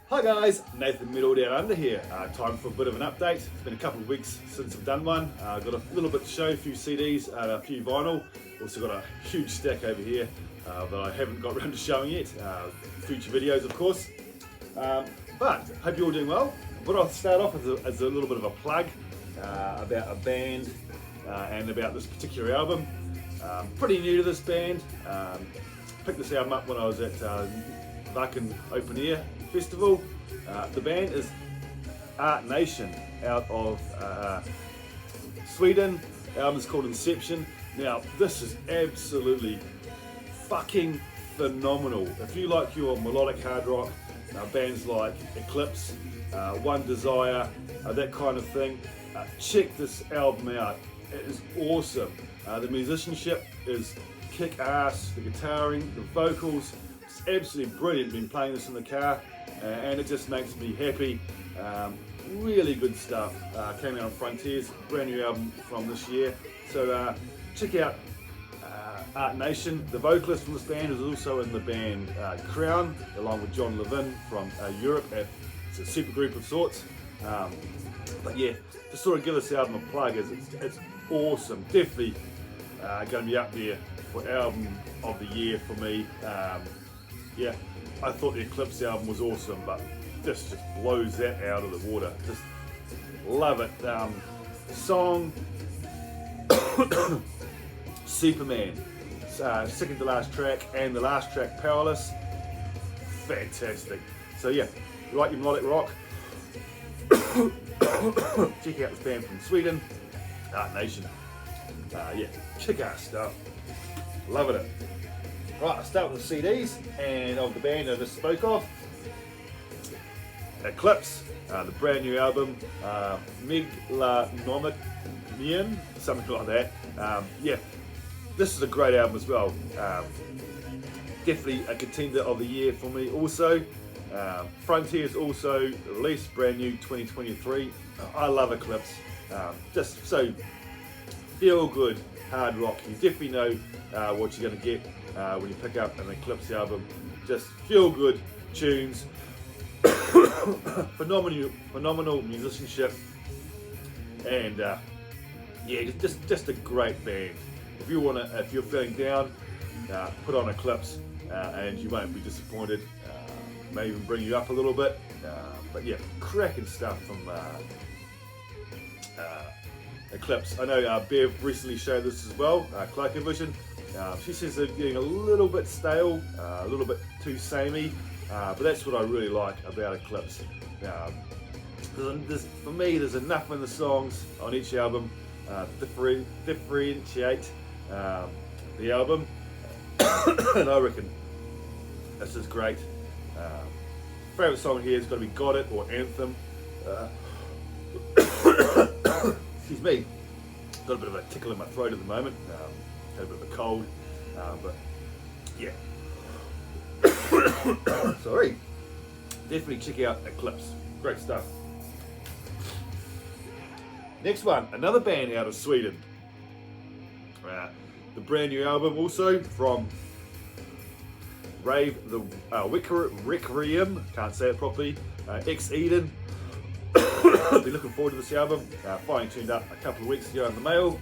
Hi guys, Nathan Middle Down Under here. Time for a bit of an update. It's been a couple of weeks since I've done one. Got a little bit to show, a few CDs, a few vinyl. Also got a huge stack over here that I haven't got around to showing yet. Future videos, of course. But hope you're all doing well. But I'll start off as a little bit of a plug about a band and about this particular album. Pretty new to this band. Picked this album up when I was at Wacken Open Air Festival. The band is Art Nation out of Sweden. The album is called Inception. Now this is absolutely fucking phenomenal. If you like your melodic hard rock, bands like Eclipse, One Desire, that kind of thing, check this album out. It is awesome. The musicianship is kick ass, the guitaring, the vocals, it's absolutely brilliant. Been playing this in the car and it just makes me happy. Really good stuff. Came out on Frontiers, brand new album from this year. So check out Art Nation. The vocalist from this band is also in the band Crown, along with John Levin from Europe. It's a super group of sorts. But yeah, just sort of give this album a plug. It's awesome. Definitely going to be up there for album of the year for me. Yeah, I thought the Eclipse album was awesome, but this just blows that out of the water. Just love it. Song Superman, second to last track, and the last track Powerless, fantastic. So yeah, if you like your melodic rock, check out this band from Sweden, Art Nation. Yeah, kick-ass stuff. Loving it. Right, I'll start with the CDs and of the band I just spoke of. Eclipse, the brand new album, Megalonomian, something like that. Yeah, this is a great album as well. Definitely a contender of the year for me also. Frontiers also released brand new 2023. I love Eclipse. Just so feel good hard rock. You definitely know what you're going to get when you pick up an Eclipse album. Just feel good tunes, phenomenal musicianship, and yeah, just a great band. If you're feeling down, put on Eclipse and you won't be disappointed. May even bring you up a little bit. But yeah, cracking stuff from Eclipse. I know Bev recently showed this as well, Cloaker Vision. She says they're getting a little bit stale, a little bit too samey, but that's what I really like about Eclipse. For me, there's enough in the songs on each album to differentiate the album, and I reckon this is great. Favourite song here has got to be Got It or Anthem. Excuse me, got a bit of a tickle in my throat at the moment. Had a bit of a cold, but yeah. Sorry. Definitely check out Eclipse. Great stuff. Next one, another band out of Sweden. The brand new album also from Rave the Requiem, can't say it properly, Ex Eden. I've been looking forward to this album. Finally tuned up a couple of weeks ago in the mail.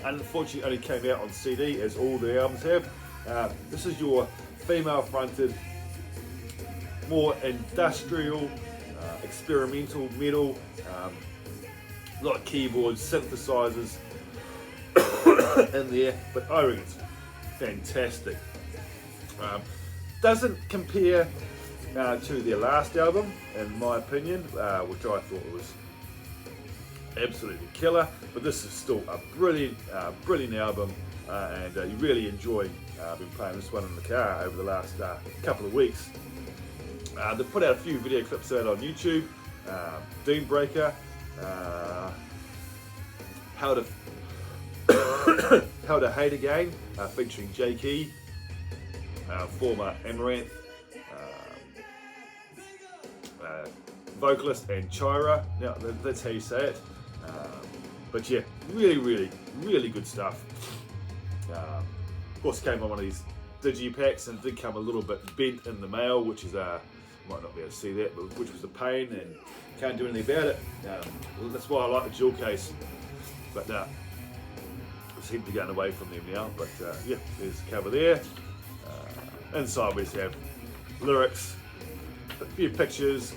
Unfortunately only came out on CD, as all the albums have. This is your female-fronted, more industrial, experimental metal, a lot of keyboards, synthesizers in there, but I reckon it's fantastic. Doesn't compare to their last album, in my opinion, which I thought was absolutely killer, but this is still a brilliant album, and you really enjoy. Been playing this one in the car over the last couple of weeks. They've put out a few video clips out on YouTube. Doombreaker, How to Hate Again, featuring Jay Key, former Amaranth vocalist, and Chira. Now that's how you say it. But yeah, really good stuff. Of course, came on one of these digipacks and did come a little bit bent in the mail, which is might not be able to see that, but which was a pain and can't do anything about it. Well, that's why I like the jewel case. But I seem to be going away from them now. But yeah, there's the cover there. Inside we just have lyrics, a few pictures.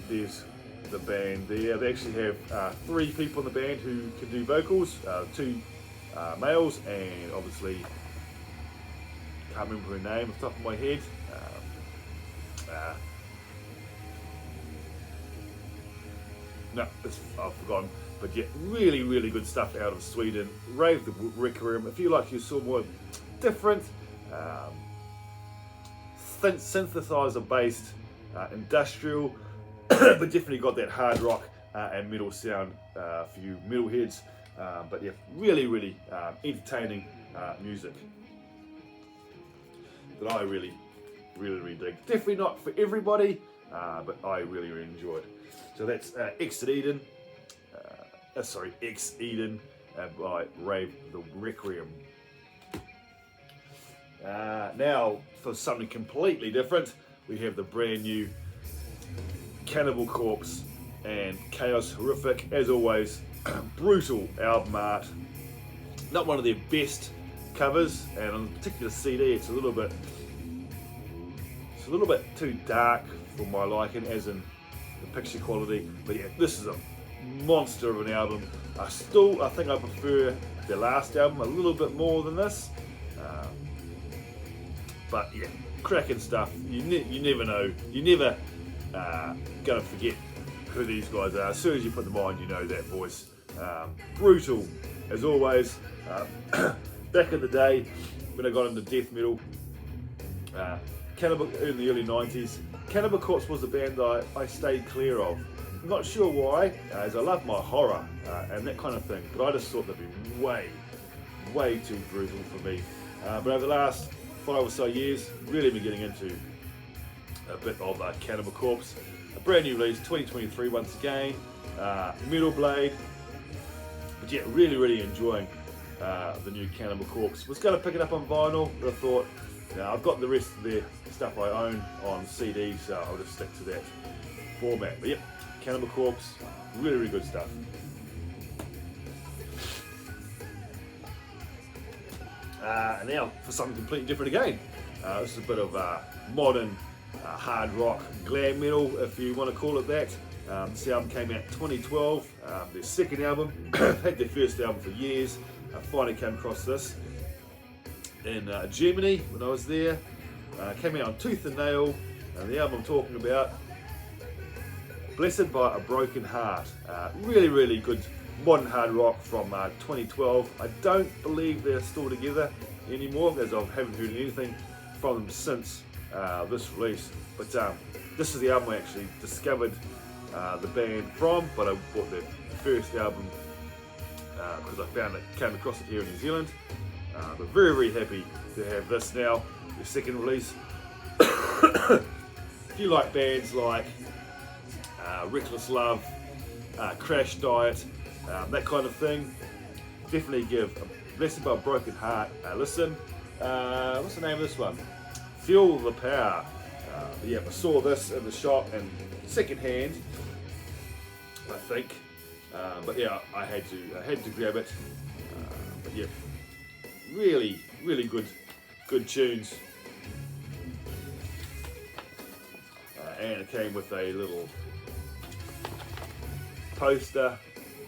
There's the band there. They actually have 3 people in the band who can do vocals, 2 males, and obviously can't remember her name off the top of my head. No, I've forgotten. But yeah, really, really good stuff out of Sweden. Rave the Requiem. If you like your sort of more different, synthesizer based, industrial, but definitely got that hard rock and metal sound for you metalheads. But yeah, really, really entertaining music that I really, really, really dig. Definitely not for everybody, but I really, really enjoy it. So that's Exit Eden. Ex Eden by Rave the Requiem. Now, for something completely different, we have the brand new Cannibal Corpse and Chaos Horrific. As always, brutal album art. Not one of their best covers, and on the particular CD, it's a little bit too dark for my liking, as in the picture quality. But yeah, this is a monster of an album. I think I prefer their last album a little bit more than this. But yeah, cracking stuff. You never know. You're never gonna forget who these guys are. As soon as you put them on, you know that voice. Brutal, as always. Back in the day, when I got into death metal, Cannibal in the early 90s, Cannibal Corpse was a band that I stayed clear of. I'm not sure why, as I love my horror and that kind of thing, but I just thought they'd be way too brutal for me. But over the last 5 or so years, really been getting into a bit of Cannibal Corpse. A brand new release, 2023 once again, Metal Blade. But yeah, really enjoying the new Cannibal Corpse. Was going to pick it up on vinyl, but I thought, I've got the rest of their stuff I own on CD, so I'll just stick to that format. But yep, Cannibal Corpse, really good stuff. And now for something completely different again. This is a bit of modern hard rock, glam metal, if you want to call it that. This album came out 2012, their second album. Had their first album for years. I finally came across this in Germany when I was there. Came out on Tooth and Nail, and the album I'm talking about, Blessed by a Broken Heart. Really good modern hard rock from 2012. I don't believe they're still together anymore, as I haven't heard anything from them since this release. But this is the album I actually discovered the band from, but I bought their first album because I came across it here in New Zealand. But very happy to have this now, the second release. If you like bands like Reckless Love, Crash Diet, that kind of thing, definitely give Blessed by a Broken Heart a listen. What's the name of this one? Feel the Power. Yeah, I saw this in the shop and second hand, I think. But yeah, I had to grab it. But yeah, really good tunes. And it came with a little poster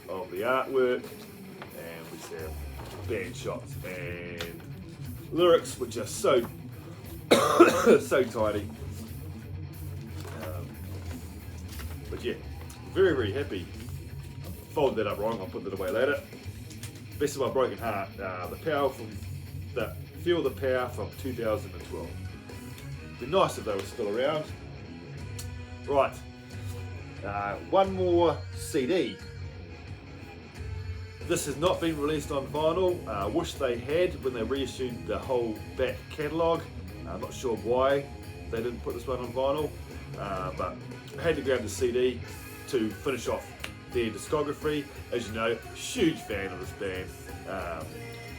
of the artwork, and we have band shots and lyrics, which are so so tiny. But yeah, very happy. Fold that up wrong, I'll put that away later. Blessed by a Broken Heart, Feel the Power from 2012. It'd be nice if they were still around. Right, one more CD. This has not been released on vinyl. Wish they had when they reissued the whole back catalogue. I'm not sure why they didn't put this one on vinyl, but I had to grab the CD to finish off their discography. As you know, huge fan of this band.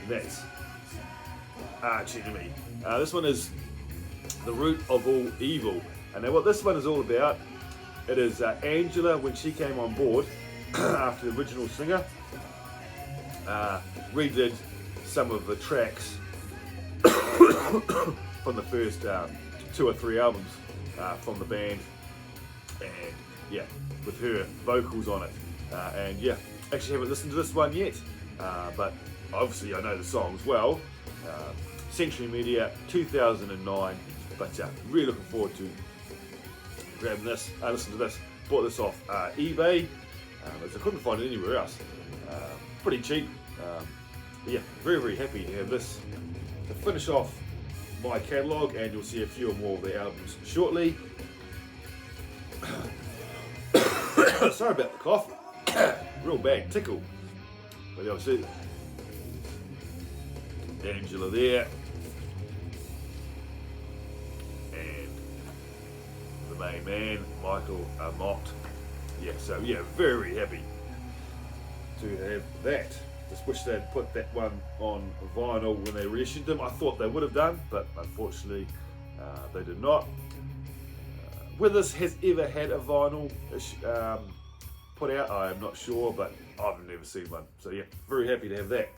That's Arch Enemy. This one is The Root of All Evil. And now what this one is all about, it is Angela, when she came on board after the original singer, redid some of the tracks from the first 2 or 3 albums from the band, and yeah, with her vocals on it. And yeah, actually haven't listened to this one yet, but obviously I know the songs well. Century Media, 2009, but really looking forward to grabbing this. Listen to this. Bought this off eBay, as I couldn't find it anywhere else. Pretty cheap. But yeah, very, very happy to have this to finish off my catalogue, and you'll see a few more of the albums shortly. Sorry about the cough. Real bad tickle. But you'll see Angela there, and the main man, Michael Amott. Yeah, so yeah, very happy to have that. Just wish they'd put that one on vinyl when they reissued them. I thought they would have done, but unfortunately they did not. Whether this has ever had a vinyl put out, I am not sure, but I've never seen one. So yeah, very happy to have that.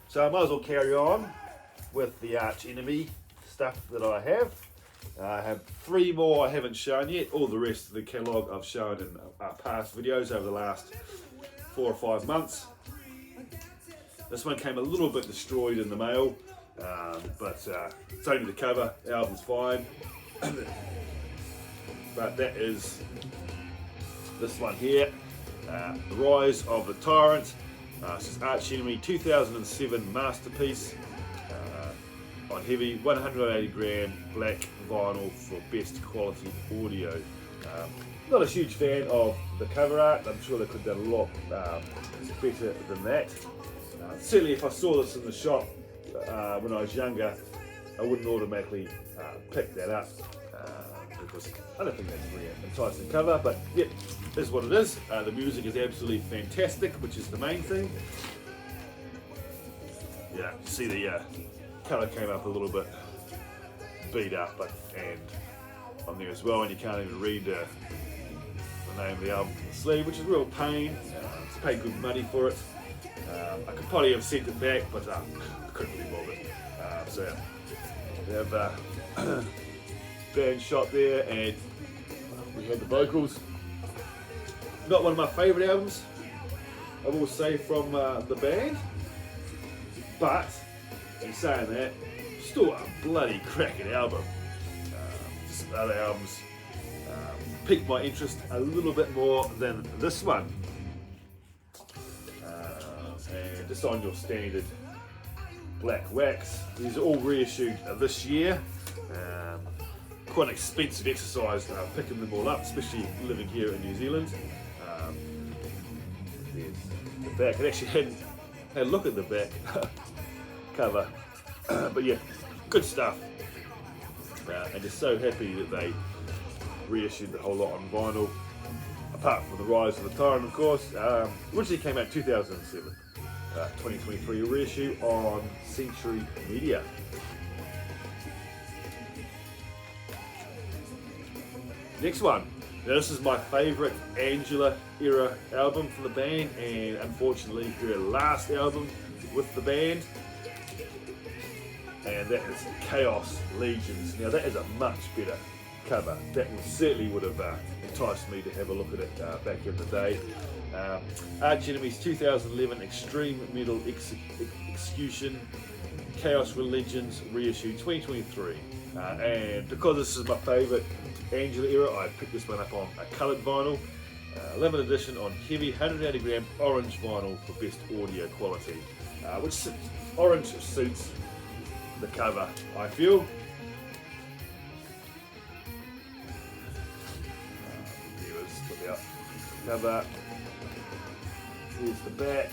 So I might as well carry on with the Arch Enemy stuff that I have. I have 3 more I haven't shown yet. All the rest of the catalogue I've shown in past videos over the last 4 or 5 months. This one came a little bit destroyed in the mail, but it's only the cover. The album's fine. But that is this one here, The Rise of the Tyrant. This is Arch Enemy 2007 masterpiece on heavy 180 gram black vinyl for best quality audio. Not a huge fan of the cover art. I'm sure they could have done a lot better than that. Certainly if I saw this in the shop when I was younger, I wouldn't automatically pick that up because I don't think that's a very enticing cover, but yeah, this is what it is. The music is absolutely fantastic, which is the main thing. Yeah, you see the colour came up a little bit beat up, and on there as well, and you can't even read the name of the album from the sleeve, which is a real pain. It's paid good money for it. I could probably have sent it back, but I couldn't be bothered. So we have band shot there, and we had the vocals. Not one of my favourite albums, I will say, from the band, but in saying that, still a bloody cracking album. Other albums piqued my interest a little bit more than this one. And just on your standard black wax. These are all reissued this year. Quite an expensive exercise picking them all up, especially living here in New Zealand. There's the back. I actually hadn't had a look at the back cover, but yeah, good stuff. And just so happy that they reissued the whole lot on vinyl, apart from The Rise of the Tyrant, of course. Originally came out in 2007, 2023 reissue on Century Media. Next one. Now this is my favourite Angela era album from the band, and unfortunately her last album with the band. And that is Chaos Legions. Now that is a much better cover. That certainly would have enticed me to have a look at it back in the day. Arch Enemy's 2011 Extreme Metal Execution, Chaos Religions reissue 2023. And because this is my favourite Angela era, I picked this one up on a coloured vinyl. Limited edition on heavy 180 gram orange vinyl for best audio quality. Which orange suits the cover, I feel. Viewers, look out. Cover. Here's the back.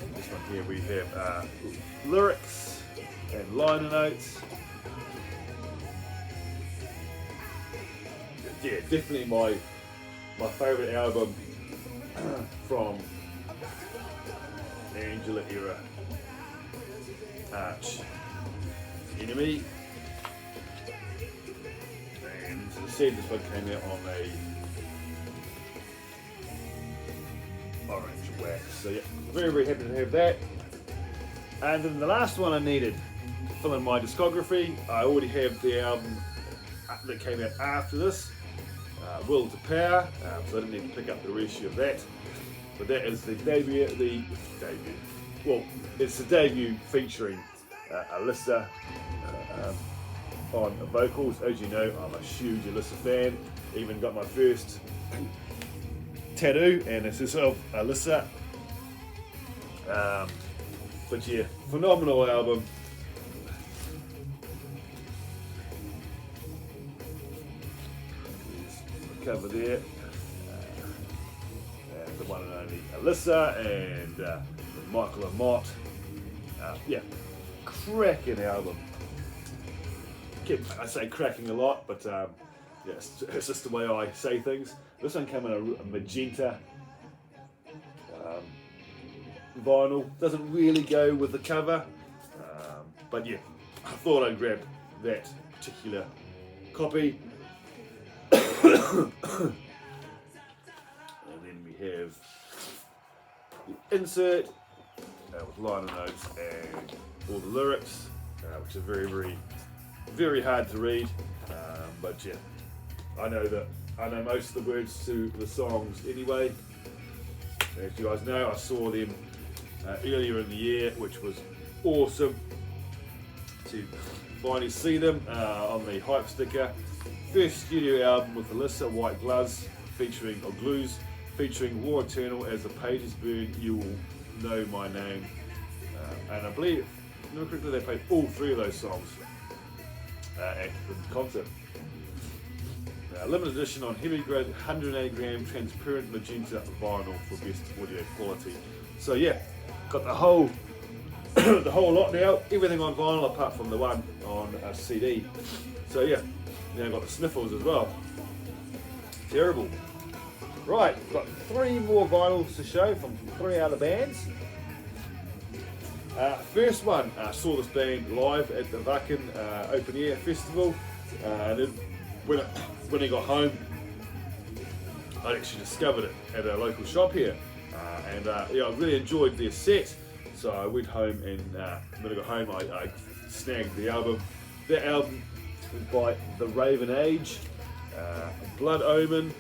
And this one here we have lyrics and liner notes. Yeah, definitely my favourite album from Angela era Arch Enemy. And as I said, this one came out on a orange wax. So yeah, very, very happy to have that. And then the last one I needed to fill in my discography, I already have the album that came out after this, Will to Power, so I didn't need to pick up the reissue of that. But that is the debut, well, it's the debut featuring Alyssa on vocals. As you know, I'm a huge Alyssa fan, even got my first tattoo, and it's herself, Alyssa. But yeah, phenomenal album. There's the cover there. And the one and only Alyssa and Michael Amott. Yeah, cracking album. I say cracking a lot, but yeah, it's just the way I say things. This one came in a magenta vinyl. Doesn't really go with the cover, but yeah, I thought I'd grab that particular copy. And then we have the insert with liner notes and all the lyrics, which are very, very, very hard to read. But yeah, I know most of the words to the songs anyway. As you guys know, I saw them earlier in the year, which was awesome to finally see them on the hype sticker. First studio album with Alyssa, White Gloves, featuring War Eternal, As the Pages Burn, You Will Know My Name. And I believe, if I remember correctly, they played all three of those songs at the concert. Limited edition on heavy grade 180 gram transparent magenta vinyl for best audio quality. So yeah, got the whole the whole lot now, everything on vinyl apart from the one on a CD. So yeah, now got the sniffles as well. Terrible. Right, got 3 more vinyls to show from 3 other bands. First one, saw this band live at the Wacken Open Air Festival. And then when I got home, I actually discovered it at a local shop here. Yeah, I really enjoyed their set. So I went home and when I got home, I snagged the album. That album is by The Raven Age, Blood Omen,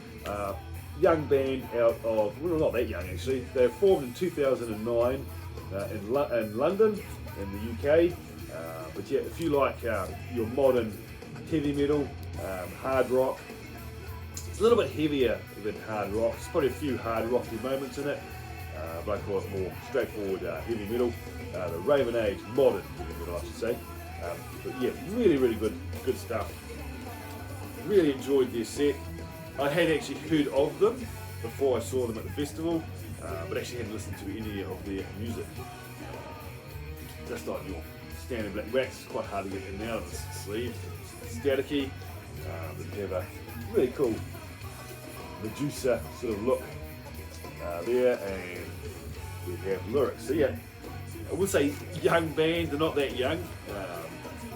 young band out of, well, not that young actually. They were formed in 2009 in London, in the UK. But yeah, if you like your modern heavy metal, hard rock, it's a little bit heavier than hard rock. There's probably a few hard rocky moments in it, but I call it more straightforward heavy metal. The Raven Age, modern heavy metal, I should say. But yeah, really, really good stuff. Really enjoyed their set. I had actually heard of them before I saw them at the festival, but actually hadn't listened to any of their music. Just like your standard black wax, it's quite hard to get in and out of the sleeve. It's staticky, but you have a really cool Medusa sort of look there, and we have lyrics. So yeah, I would say young band, they're not that young,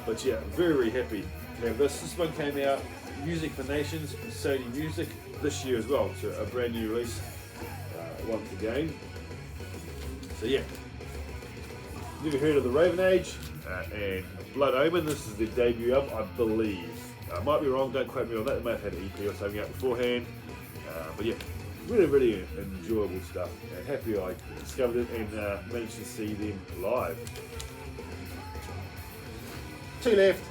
but yeah, very, very happy to have this. This one came out, Music for Nations, Sony Music, this year as well, so a brand new release once again. So yeah, never heard of the Raven Age and Blood Omen. This is their debut album, I believe. I might be wrong, don't quote me on that. They may have had an EP or something out beforehand. But yeah, really, really enjoyable stuff. And happy I discovered it and managed to see them live. 2 left.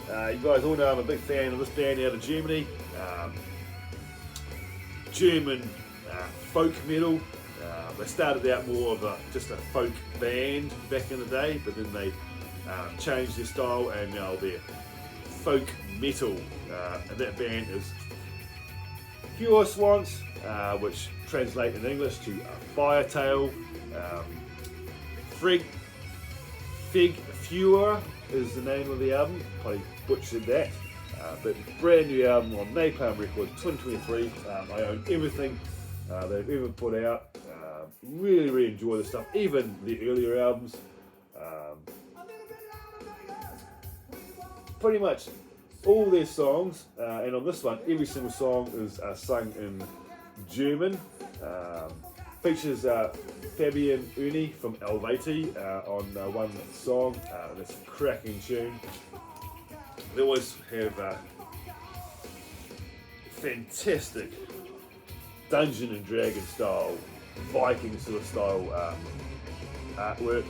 You guys all know I'm a big fan of this band out of Germany. German folk metal. They started out more of just a folk band back in the day, but then they changed their style and now they're folk metal. And that band is Pure Swans, which translate in English to Firetail. Fig Fure is the name of the album. Probably butchered that. But brand new album on Napalm Records 2023. I own everything they've ever put out. Really, really enjoy the stuff, even the earlier albums. Pretty much all their songs, and on this one, every single song is sung in German. Features Fabian Uni from Elvati on one song. That's a cracking tune. They always have fantastic Dungeon and Dragon style, Viking sort of style artwork.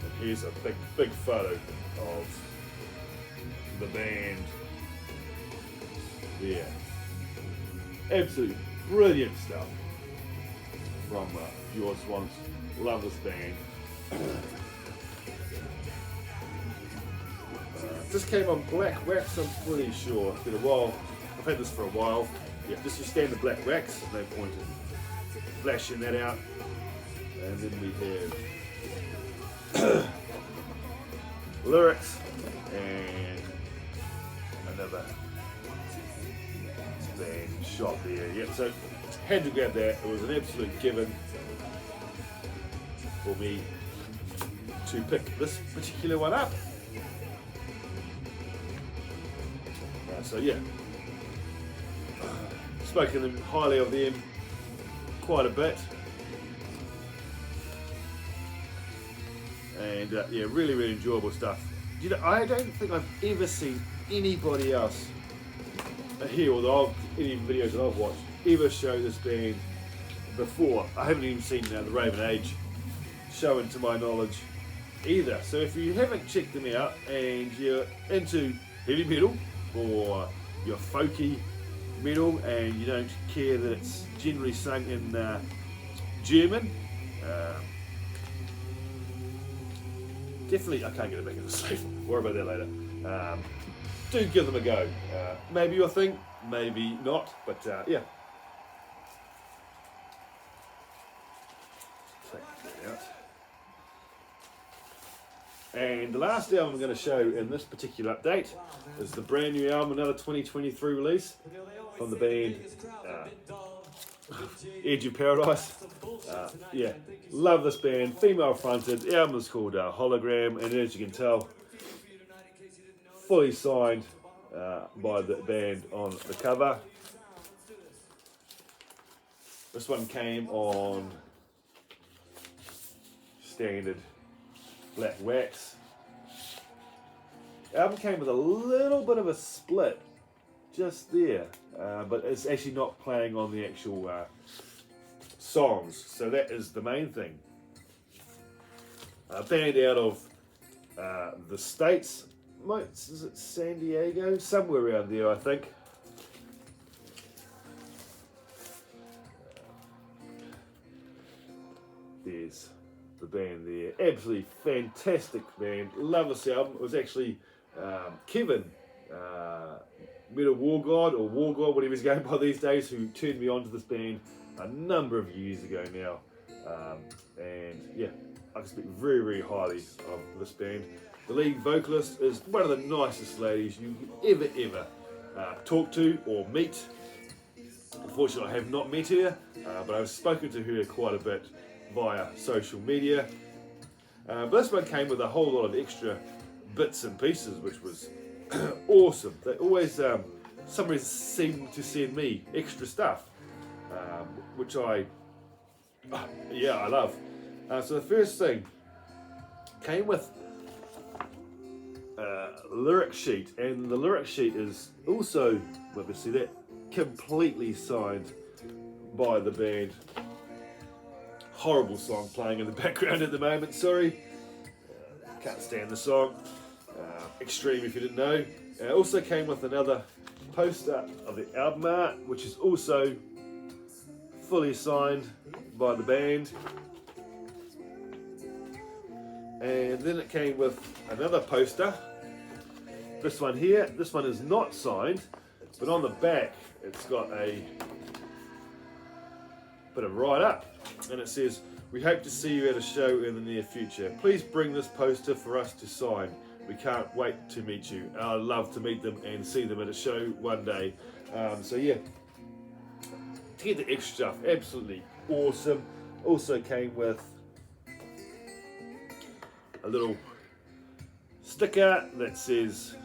And here's a big photo of the band there. Absolutely brilliant stuff from Pure Swans. Love this band. This came on Black Wax, I'm pretty sure. It's been a while. I've had this for a while. Yeah, just your standard Black Wax. There's no point in flashing that out. And then we have lyrics and another band shot there. Yep, so had to grab that. It was an absolute given for me to pick this particular one up. So yeah, spoken highly of them quite a bit, and yeah, really, really enjoyable stuff. You know, I don't think I've ever seen anybody else here, or any videos that I've watched, ever show this band before. I haven't even seen the Raven Age showing, to my knowledge, either. So if you haven't checked them out and you're into heavy metal or you're folky metal and you don't care that it's generally sung in German, definitely, I can't get it back in the safe, worry about that later. Do give them a go. Maybe your thing, maybe not, but yeah. Take that out. And the last album I'm going to show in this particular update is the brand new album, another 2023 release from the band Edge of Paradise. Yeah, love this band, female fronted. The album is called Hologram, and as you can tell, fully signed by the band on the cover. This one came on standard Black Wax. The album came with a little bit of a split just there, but it's actually not playing on the actual songs, so that is the main thing. A band out of the States, is it San Diego? Somewhere around there, I think. There's the band there. Absolutely fantastic band. Love this album. It was actually Kevin, Metal War God, or War God, whatever he's going by these days, who turned me on to this band a number of years ago now. And yeah, I can speak very, very highly of this band. The lead vocalist is one of the nicest ladies you could ever talk to or meet. Unfortunately, I have not met her, but I've spoken to her quite a bit via social media. But this one came with a whole lot of extra bits and pieces, which was awesome. They always, somebody seemed to send me extra stuff, which I love. So the first thing came with a lyric sheet, and the lyric sheet is also, obviously, that completely signed by the band. Horrible song playing in the background at the moment, sorry. Can't stand the song. Extreme, if you didn't know. It also came with another poster of the album art, which is also fully signed by the band. And then it came with another poster. This one here. This one is not signed, but on the back it's got a bit of write-up, and it says, "We hope to see you at a show in the near future. Please bring this poster for us to sign. We can't wait to meet you." And I'd love to meet them and see them at a show one day. So yeah, to get the extra stuff, absolutely awesome. Also came with a little sticker that says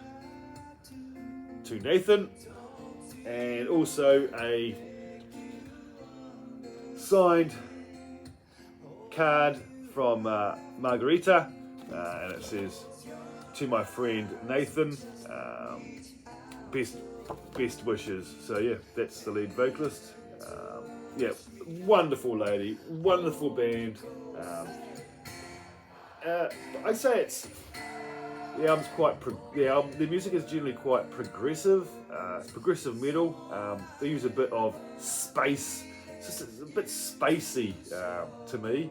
to Nathan, and also a signed card from Margarita, and it says to my friend Nathan, best wishes. So yeah, that's the lead vocalist. Yeah, wonderful lady, wonderful band. I'd say it's the album's quite. The music is generally quite progressive. It's progressive metal. They use a bit of space. It's just a bit spacey to me.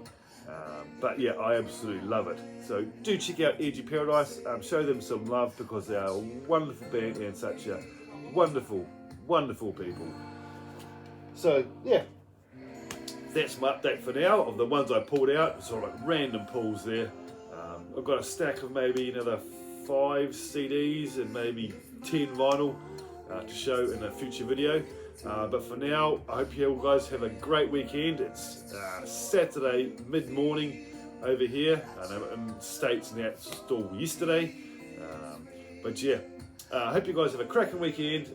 But yeah, I absolutely love it. So do check out Edgy Paradise. Show them some love because they are a wonderful band and such a wonderful, wonderful people. So yeah, that's my update for now of the ones I pulled out. Sort of like random pulls there. I've got a stack of maybe another 5 CDs and maybe 10 vinyl to show in a future video. But for now, I hope you guys have a great weekend. It's Saturday mid-morning over here. I know in the States now it's still yesterday. But yeah, I hope you guys have a cracking weekend.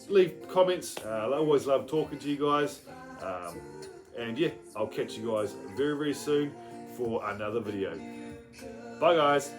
Leave comments. I always love talking to you guys. And yeah, I'll catch you guys very, very soon for another video. Bye guys.